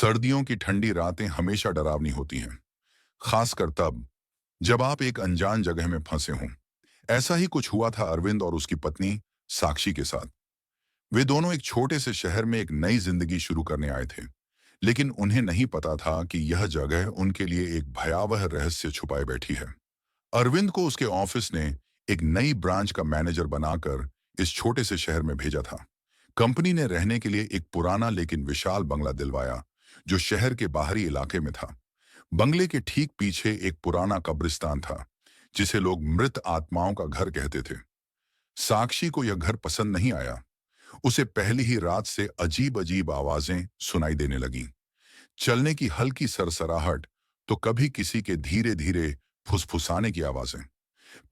सर्दियों की ठंडी रातें हमेशा डरावनी होती हैं, खासकर तब जब आप एक अनजान जगह में फंसे हों। ऐसा ही कुछ हुआ था अरविंद और उसकी पत्नी साक्षी के साथ। वे दोनों एक छोटे से शहर में एक नई जिंदगी शुरू करने आए थे, लेकिन उन्हें नहीं पता था कि यह जगह उनके लिए एक भयावह रहस्य छुपाए बैठी है। अरविंद को उसके ऑफिस ने एक नई ब्रांच का मैनेजर बनाकर इस छोटे से शहर में भेजा था। कंपनी ने रहने के लिए एक पुराना लेकिन विशाल बंगला दिलवाया, जो शहर के बाहरी इलाके में था। बंगले के ठीक पीछे एक पुराना कब्रिस्तान था, जिसे लोग मृत आत्माओं का घर कहते थे। साक्षी को यह घर पसंद नहीं आया। उसे पहली ही रात से अजीब अजीब आवाजें सुनाई देने लगीं। चलने की हल्की सरसराहट, तो कभी किसी के धीरे धीरे फुसफुसाने की आवाजें।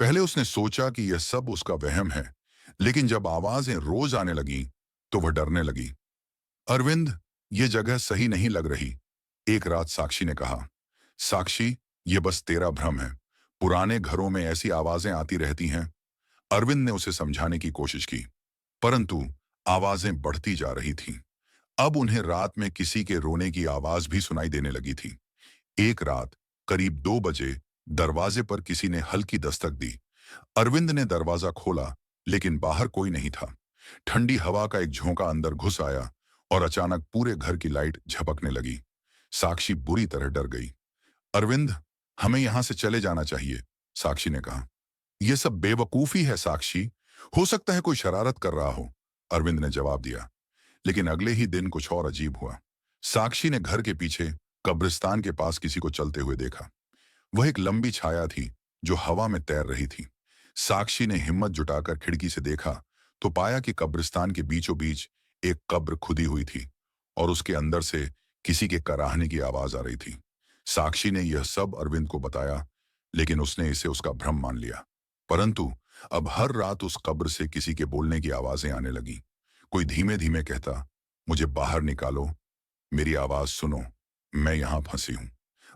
पहले उसने सोचा कि यह सब उसका वहम है, लेकिन जब आवाजें रोज आने लगीं, तो वह डरने लगी। अरविंद, ये जगह सही नहीं लग रही, एक रात साक्षी ने कहा। साक्षी, ये बस तेरा भ्रम है। पुराने घरों में ऐसी आवाजें आती रहती हैं। अरविंद ने उसे समझाने की कोशिश की, परंतु आवाजें बढ़ती जा रही थीं। अब उन्हें रात में किसी के रोने की आवाज भी सुनाई देने लगी थी। एक रात करीब 2 बजे दरवाजे पर किसी ने हल्की दस्तक दी। अरविंद ने दरवाजा खोला, लेकिन बाहर कोई नहीं था। ठंडी हवा का एक झोंका अंदर घुस आया और अचानक पूरे घर की लाइट झपकने लगी। साक्षी बुरी तरह डर गई। अरविंद, हमें यहां से चले जाना चाहिए, साक्षी ने कहा। यह सब बेवकूफी है साक्षी, हो सकता है कोई शरारत कर रहा हो, अरविंद ने जवाब दिया। लेकिन अगले ही दिन कुछ और अजीब हुआ। साक्षी ने घर के पीछे कब्रिस्तान के पास किसी को चलते हुए देखा। वह एक लंबी छाया थी, जो हवा में तैर रही थी। साक्षी ने हिम्मत जुटाकर खिड़की से देखा, तो पाया कि कब्रिस्तान के बीचों बीच एक कब्र खुदी हुई थी और उसके अंदर से किसी के कराहने की आवाज आ रही थी। साक्षी ने यह सब अरविंद को बताया, लेकिन उसने इसे उसका भ्रम मान लिया। परंतु अब हर रात उस कब्र से किसी के बोलने की आवाजें आने लगी। कोई धीमे धीमे कहता, मुझे बाहर निकालो, मेरी आवाज सुनो, मैं यहां फंसी हूं।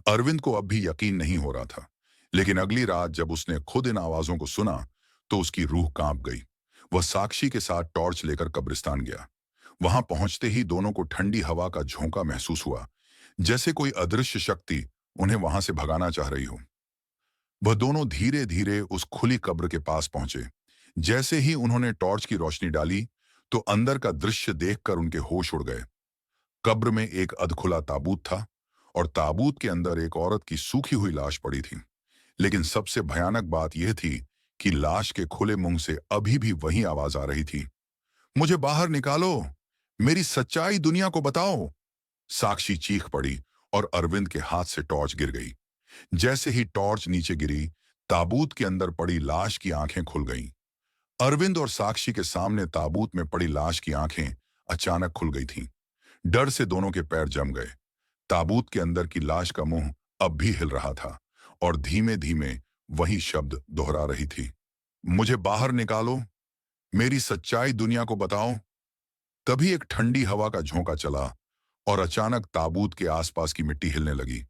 अरविंद को अब भी यकीन नहीं हो रहा था, लेकिन अगली रात जब उसने खुद इन आवाजों को सुना, तो उसकी रूह कांप गई। वह साक्षी के साथ टॉर्च लेकर कब्रिस्तान गया। वहां पहुंचते ही दोनों को ठंडी हवा का झोंका महसूस हुआ, जैसे कोई अदृश्य शक्ति उन्हें वहां से भगाना चाह रही हो। वह दोनों धीरे धीरे उस खुली कब्र के पास पहुंचे। जैसे ही उन्होंने टॉर्च की रोशनी डाली, तो अंदर का दृश्य देखकर उनके होश उड़ गए। कब्र में एक अधखुला ताबूत था और ताबूत के अंदर एक औरत की सूखी हुई लाश पड़ी थी। लेकिन सबसे भयानक बात यह थी कि लाश के खुले मुंह से अभी भी वही आवाज आ रही थी, मुझे बाहर निकालो, मेरी सच्चाई दुनिया को बताओ। साक्षी चीख पड़ी और अरविंद के हाथ से टॉर्च गिर गई। जैसे ही टॉर्च नीचे गिरी, ताबूत के अंदर पड़ी लाश की आंखें खुल गईं। अरविंद और साक्षी के सामने ताबूत में पड़ी लाश की आंखें अचानक खुल गई थीं। डर से दोनों के पैर जम गए। ताबूत के अंदर की लाश का मुंह अब भी हिल रहा था और धीमे धीमे वही शब्द दोहरा रही थी, मुझे बाहर निकालो, मेरी सच्चाई दुनिया को बताओ। तभी एक ठंडी हवा का झोंका चला और अचानक ताबूत के आसपास की मिट्टी हिलने लगी।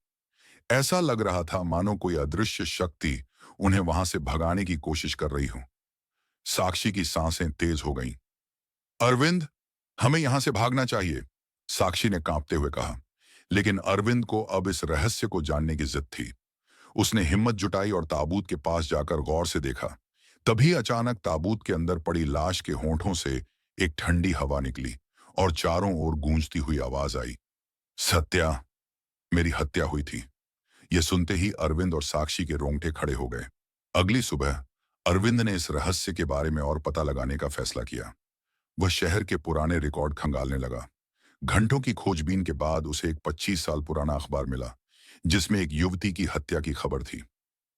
ऐसा लग रहा था मानो कोई अदृश्य शक्ति उन्हें वहां से भगाने की कोशिश कर रही हो। साक्षी की सांसें तेज हो गईं। अरविंद, हमें यहां से भागना चाहिए, साक्षी ने कांपते हुए कहा। लेकिन अरविंद को अब इस रहस्य को जानने की जिद थी। उसने हिम्मत जुटाई और ताबूत के पास जाकर गौर से देखा। तभी अचानक ताबूत के अंदर पड़ी लाश के होंठों से एक ठंडी हवा निकली और चारों ओर गूंजती हुई आवाज आई, सत्या, मेरी हत्या हुई थी। यह सुनते ही अरविंद और साक्षी के रोंगटे खड़े हो गए। अगली सुबह अरविंद ने इस रहस्य के बारे में और पता लगाने का फैसला किया। वह शहर के पुराने रिकॉर्ड खंगालने लगा। घंटों की खोजबीन के बाद उसे एक 25 साल पुराना अखबार मिला, जिसमें एक युवती की हत्या की खबर थी।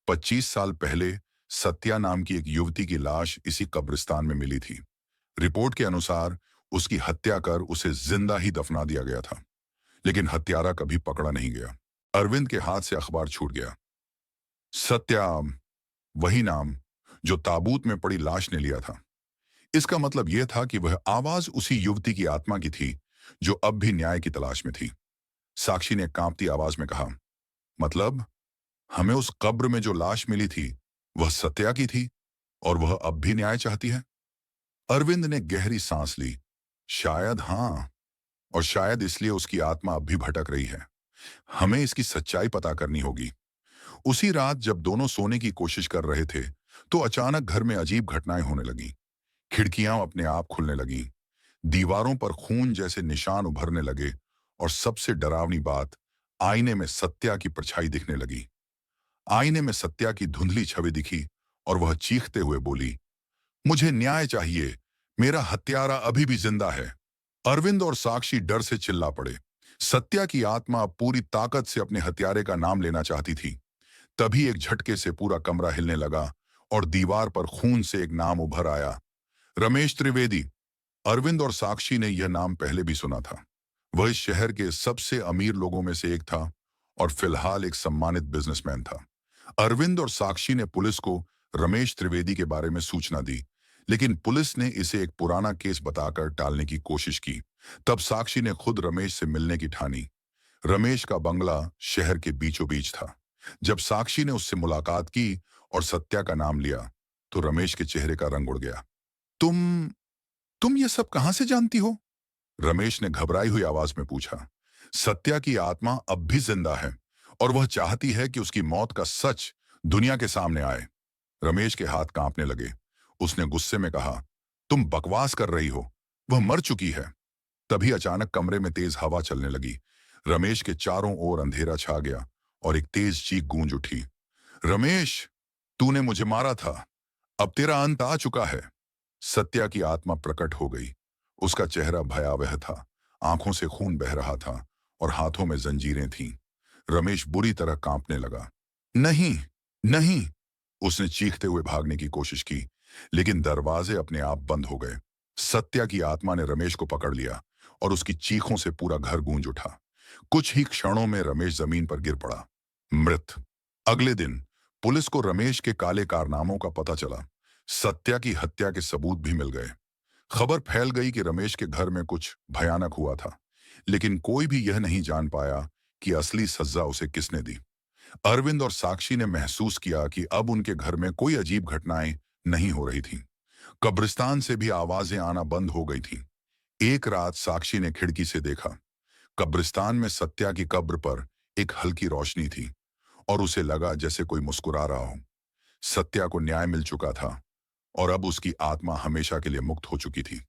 25 साल पहले सत्या नाम की एक युवती की लाश इसी कब्रिस्तान में मिली थी। रिपोर्ट के अनुसार उसकी हत्या कर उसे जिंदा ही दफना दिया गया था, लेकिन हत्यारा कभी पकड़ा नहीं गया। अरविंद के हाथ से अखबार छूट गया। सत्या, वही नाम जो ताबूत में पड़ी लाश ने लिया था। इसका मतलब यह था कि वह आवाज उसी युवती की आत्मा की थी, जो अब भी न्याय की तलाश में थी। साक्षी ने कांपती आवाज में कहा, मतलब हमें उस कब्र में जो लाश मिली थी, वह सत्या की थी और वह अब भी न्याय चाहती है? अरविंद ने गहरी सांस ली। शायद हाँ, और शायद इसलिए उसकी आत्मा अब भी भटक रही है। हमें इसकी सच्चाई पता करनी होगी। उसी रात जब दोनों सोने की कोशिश कर रहे थे, तो अचानक घर में अजीब घटनाएं होने लगी। खिड़कियां अपने आप खुलने लगीं, दीवारों पर खून जैसे निशान उभरने लगे, और सबसे डरावनी बात, आईने में सत्या की परछाई दिखने लगी। आईने में सत्या की धुंधली छवि दिखी और वह चीखते हुए बोली, मुझे न्याय चाहिए, मेरा हत्यारा अभी भी जिंदा है। अरविंद और साक्षी डर से चिल्ला पड़े। सत्या की आत्मा अब पूरी ताकत से अपने हत्यारे का नाम लेना चाहती थी। तभी एक झटके से पूरा कमरा हिलने लगा और दीवार पर खून से एक नाम उभर आया, रमेश त्रिवेदी। अरविंद और साक्षी ने यह नाम पहले भी सुना था। वह इस शहर के सबसे अमीर लोगों में से एक था और फिलहाल एक सम्मानित बिजनेसमैन था। अरविंद और साक्षी ने पुलिस को रमेश त्रिवेदी के बारे में सूचना दी, लेकिन पुलिस ने इसे एक पुराना केस बताकर टालने की कोशिश की। तब साक्षी ने खुद रमेश से मिलने की ठानी। रमेश का बंगला शहर के बीचों बीच था। जब साक्षी ने उससे मुलाकात की और सत्या का नाम लिया, तो रमेश के चेहरे का रंग उड़ गया। तुम तुम ये सब कहां से जानती हो? रमेश ने घबराई हुई आवाज में पूछा। सत्या की आत्मा अब भी जिंदा है और वह चाहती है कि उसकी मौत का सच दुनिया के सामने आए। रमेश के हाथ कांपने लगे। उसने गुस्से में कहा, तुम बकवास कर रही हो, वह मर चुकी है। तभी अचानक कमरे में तेज हवा चलने लगी। रमेश के चारों ओर अंधेरा छा गया और एक तेज चीख गूंज उठी, रमेश, तूने मुझे मारा था, अब तेरा अंत आ चुका है। सत्या की आत्मा प्रकट हो गई। उसका चेहरा भयावह था, आंखों से खून बह रहा था और हाथों में जंजीरें थीं। रमेश बुरी तरह कांपने लगा। नहीं, नहीं, उसने चीखते हुए भागने की कोशिश की, लेकिन दरवाजे अपने आप बंद हो गए। सत्या की आत्मा ने रमेश को पकड़ लिया और उसकी चीखों से पूरा घर गूंज उठा। कुछ ही क्षणों में रमेश जमीन पर गिर पड़ा, मृत। अगले दिन पुलिस को रमेश के काले कारनामों का पता चला। सत्या की हत्या के सबूत भी मिल गए। खबर फैल गई कि रमेश के घर में कुछ भयानक हुआ था, लेकिन कोई भी यह नहीं जान पाया कि असली सजा उसे किसने दी। अरविंद और साक्षी ने महसूस किया कि अब उनके घर में कोई अजीब घटनाएं नहीं हो रही थीं। कब्रिस्तान से भी आवाजें आना बंद हो गई थीं। एक रात साक्षी ने खिड़की से देखा। कब्रिस्तान में सत्या की कब्र पर एक हल्की रोशनी थी और उसे लगा जैसे कोई मुस्कुरा रहा हो। सत्या को न्याय मिल चुका था और अब उसकी आत्मा हमेशा के लिए मुक्त हो चुकी थी।